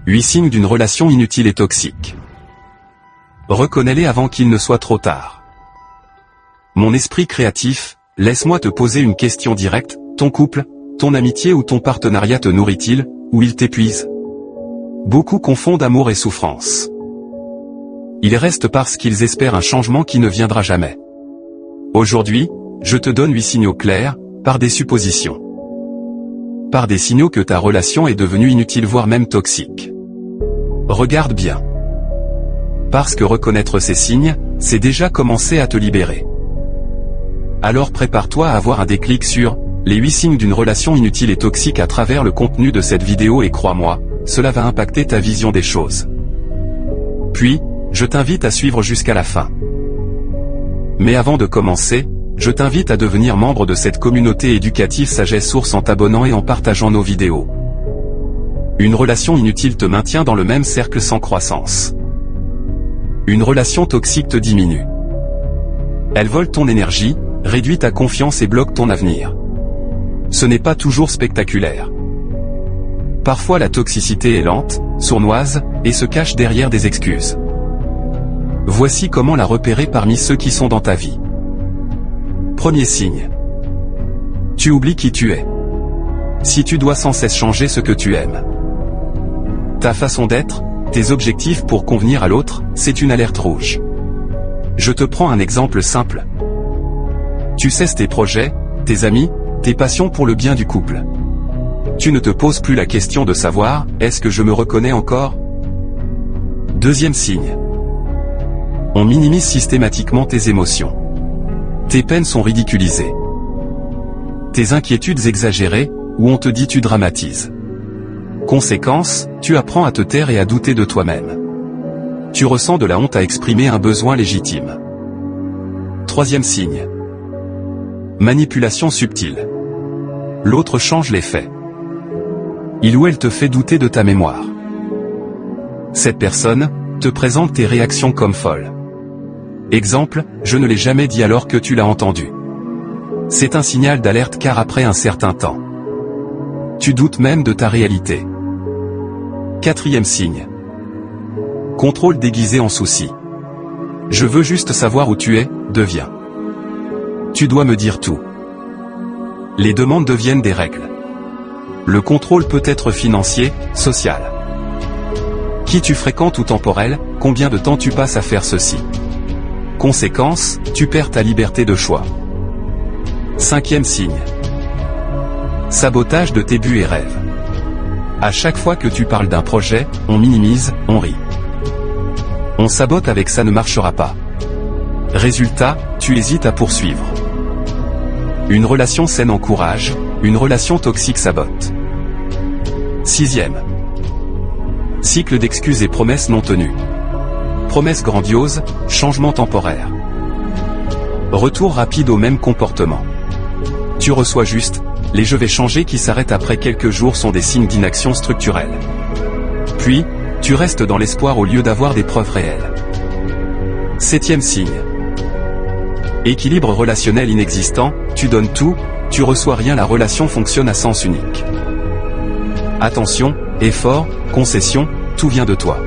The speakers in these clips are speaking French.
8 signes d'une relation inutile et toxique. Reconnais-les avant qu'il ne soit trop tard. Mon esprit créatif, laisse-moi te poser une question directe, ton couple, ton amitié ou ton partenariat te nourrit-il, ou il t'épuise? Beaucoup confondent amour et souffrance. Ils restent parce qu'ils espèrent un changement qui ne viendra jamais. Aujourd'hui, je te donne 8 signaux clairs, par des suppositions. Par des signaux que ta relation est devenue inutile voire même toxique. Regarde bien. Parce que reconnaître ces signes, c'est déjà commencer à te libérer. Alors prépare-toi à avoir un déclic sur les 8 signes d'une relation inutile et toxique à travers le contenu de cette vidéo et crois-moi, cela va impacter ta vision des choses. Puis, je t'invite à suivre jusqu'à la fin. Mais avant de commencer, je t'invite à devenir membre de cette communauté éducative Sagesse Source en t'abonnant et en partageant nos vidéos. Une relation inutile te maintient dans le même cercle sans croissance. Une relation toxique te diminue. Elle vole ton énergie, réduit ta confiance et bloque ton avenir. Ce n'est pas toujours spectaculaire. Parfois la toxicité est lente, sournoise, et se cache derrière des excuses. Voici comment la repérer parmi ceux qui sont dans ta vie. Premier signe. Tu oublies qui tu es. Si tu dois sans cesse changer ce que tu aimes. Ta façon d'être, tes objectifs pour convenir à l'autre, c'est une alerte rouge. Je te prends un exemple simple. Tu cesses tes projets, tes amis, tes passions pour le bien du couple. Tu ne te poses plus la question de savoir, est-ce que je me reconnais encore? Deuxième signe. On minimise systématiquement tes émotions. Tes peines sont ridiculisées. Tes inquiétudes exagérées, ou on te dit tu dramatises. Conséquence, tu apprends à te taire et à douter de toi-même. Tu ressens de la honte à exprimer un besoin légitime. Troisième signe. Manipulation subtile. L'autre change les faits. Il ou elle te fait douter de ta mémoire. Cette personne te présente tes réactions comme folles. Exemple, je ne l'ai jamais dit alors que tu l'as entendu. C'est un signal d'alerte car après un certain temps, tu doutes même de ta réalité. Quatrième signe. Contrôle déguisé en souci. Je veux juste savoir où tu es, devient. Tu dois me dire tout. Les demandes deviennent des règles. Le contrôle peut être financier, social. Qui tu fréquentes ou temporel, combien de temps tu passes à faire ceci. Conséquence, tu perds ta liberté de choix. Cinquième signe. Sabotage de tes buts et rêves. À chaque fois que tu parles d'un projet, on minimise, on rit. On sabote avec ça ne marchera pas. Résultat, tu hésites à poursuivre. Une relation saine encourage, une relation toxique sabote. Sixième. Cycle d'excuses et promesses non tenues. Promesses grandioses, changement temporaire. Retour rapide au même comportement. Tu reçois juste, les je vais changer qui s'arrêtent après quelques jours sont des signes d'inaction structurelle. Puis, tu restes dans l'espoir au lieu d'avoir des preuves réelles. Septième signe. Équilibre relationnel inexistant, tu donnes tout, tu reçois rien, la relation fonctionne à sens unique. Attention, effort, concession, tout vient de toi.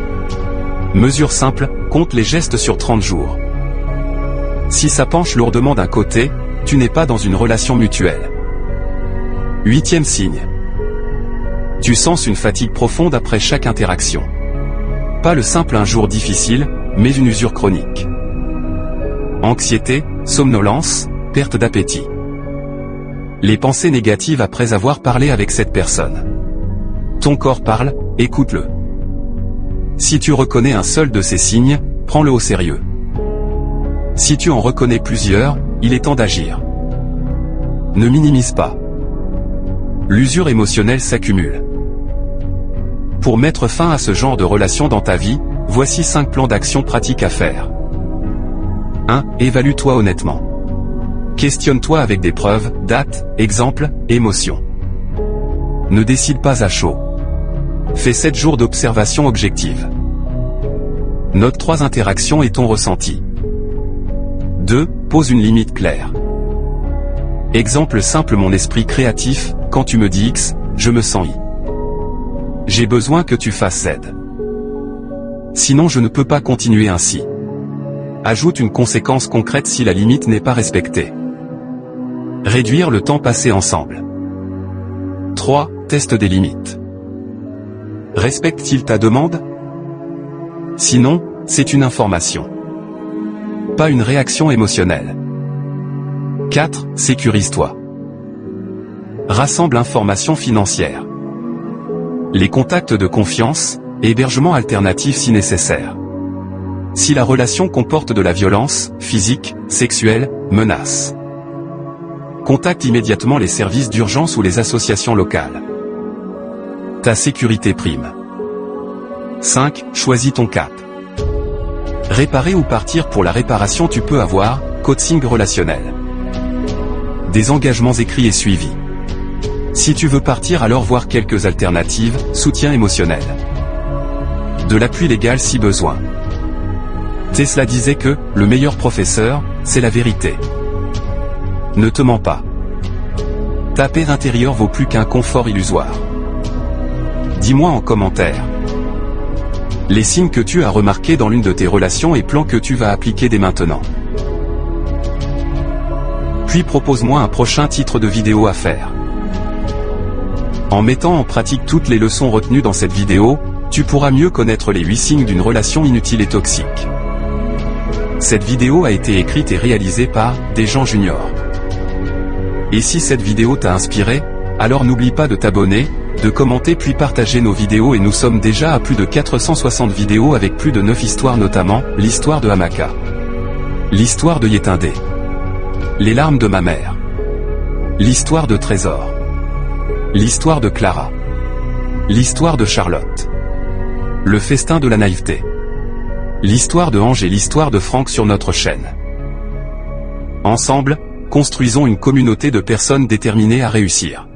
Mesure simple, compte les gestes sur 30 jours. Si ça penche lourdement d'un côté, tu n'es pas dans une relation mutuelle. Huitième signe. Tu sens une fatigue profonde après chaque interaction. Pas le simple un jour difficile, mais une usure chronique. Anxiété, somnolence, perte d'appétit. Les pensées négatives après avoir parlé avec cette personne. Ton corps parle, écoute-le. Si tu reconnais un seul de ces signes, prends-le au sérieux. Si tu en reconnais plusieurs, il est temps d'agir. Ne minimise pas. L'usure émotionnelle s'accumule. Pour mettre fin à ce genre de relation dans ta vie, voici 5 plans d'action pratiques à faire. 1. Évalue-toi honnêtement. Questionne-toi avec des preuves, dates, exemples, émotions. Ne décide pas à chaud. Fais 7 jours d'observation objective. Note 3 interactions et ton ressenti. 2. Pose une limite claire. Exemple simple, mon esprit créatif, quand tu me dis X, je me sens Y. J'ai besoin que tu fasses Z. Sinon je ne peux pas continuer ainsi. Ajoute une conséquence concrète si la limite n'est pas respectée. Réduire le temps passé ensemble. 3. Test des limites. Respecte-t-il ta demande? Sinon, c'est une information. Pas une réaction émotionnelle. 4. Sécurise-toi. Rassemble informations financières. Les contacts de confiance, et hébergement alternatif si nécessaire. Si la relation comporte de la violence, physique, sexuelle, menace. Contacte immédiatement les services d'urgence ou les associations locales. Ta sécurité prime. 5. Choisis ton cap. Réparer ou partir. Pour la réparation tu peux avoir, coaching relationnel. Des engagements écrits et suivis. Si tu veux partir alors voir quelques alternatives, soutien émotionnel. De l'appui légal si besoin. Tesla disait que, le meilleur professeur, c'est la vérité. Ne te mens pas. Ta paix intérieure vaut plus qu'un confort illusoire. Dis-moi en commentaire les signes que tu as remarqués dans l'une de tes relations et plans que tu vas appliquer dès maintenant. Puis propose-moi un prochain titre de vidéo à faire. En mettant en pratique toutes les leçons retenues dans cette vidéo, tu pourras mieux connaître les 8 signes d'une relation inutile et toxique. Cette vidéo a été écrite et réalisée par Desjans Junior. Et si cette vidéo t'a inspiré, alors n'oublie pas de t'abonner, de commenter puis partager nos vidéos et nous sommes déjà à plus de 460 vidéos avec plus de 9 histoires notamment, l'histoire de Hamaka. L'histoire de Yétindé. Les larmes de ma mère. L'histoire de Trésor. L'histoire de Clara. L'histoire de Charlotte. Le festin de la naïveté. L'histoire de Ange et l'histoire de Franck sur notre chaîne. Ensemble, construisons une communauté de personnes déterminées à réussir.